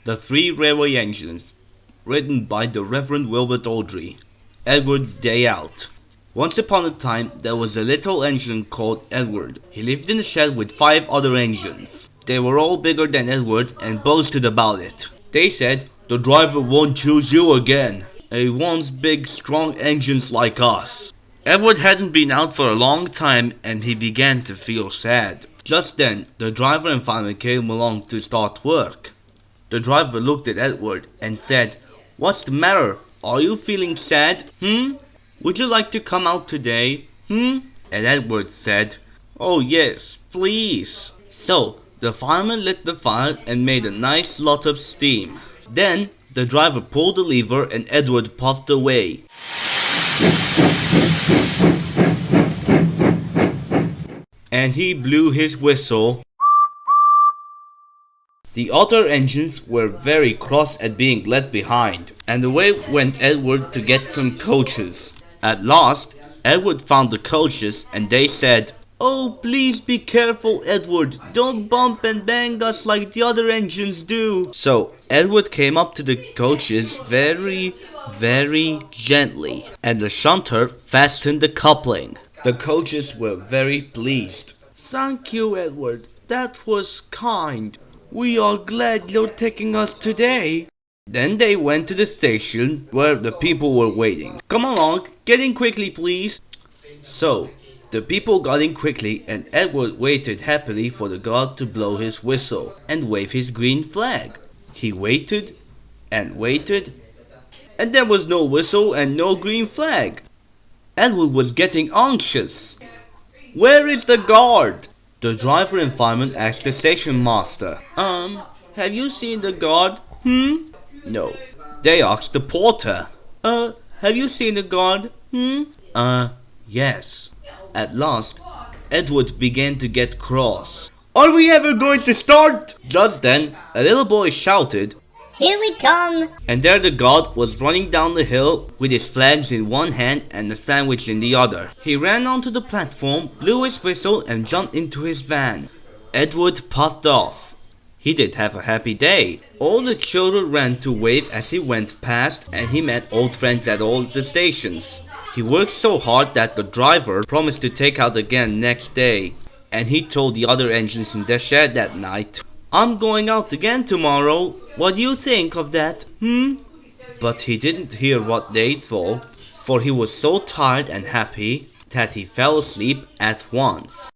The Three Railway Engines, written by the Reverend Wilbert V. Edward's Day Out. Once upon a time, there was a little engine called Edward. He lived in a shed with 5 other engines. They were all bigger than Edward and boasted about it. They said, "The driver won't choose you again. He wants big, strong engines like us." Edward hadn't been out for a long time and he began to feel sad. Just then, the driver and fireman came along to start work. The driver looked at Edward and said, "What's the matter? Are you feeling sad? Would you like to come out today? And Edward said, "Oh yes, please." So, the fireman lit the fire and made a nice lot of steam. Then, the driver pulled the lever and Edward puffed away. And he blew his whistle. The other engines were very cross at being left behind, and away went Edward to get some coaches. At last, Edward found the coaches and they said, "Oh, please be careful, Edward. Don't bump and bang us like the other engines do." So, Edward came up to the coaches very, very gently, and the shunter fastened the coupling. The coaches were very pleased. "Thank you, Edward. That was kind. We are glad you're taking us today." Then they went to the station where the people were waiting. "Come along, get in quickly, please." So, the people got in quickly and Edward waited happily for the guard to blow his whistle and wave his green flag. He waited and waited, and there was no whistle and no green flag. Edward was getting anxious. "Where is the guard?" The driver and fireman asked the station master. Have you seen the guard? No. They asked the porter. Have you seen the guard? Yes. At last, Edward began to get cross. "Are we ever going to start?" Just then, a little boy shouted, "Here we come!" And there the guard was running down the hill with his flags in one hand and a sandwich in the other. He ran onto the platform, blew his whistle and jumped into his van. Edward puffed off. He did have a happy day. All the children ran to wave as he went past and he met old friends at all the stations. He worked so hard that the driver promised to take out again next day. And he told the other engines in the shed that night, "I'm going out again tomorrow. What do you think of that? But he didn't hear what they thought, for he was so tired and happy that he fell asleep at once.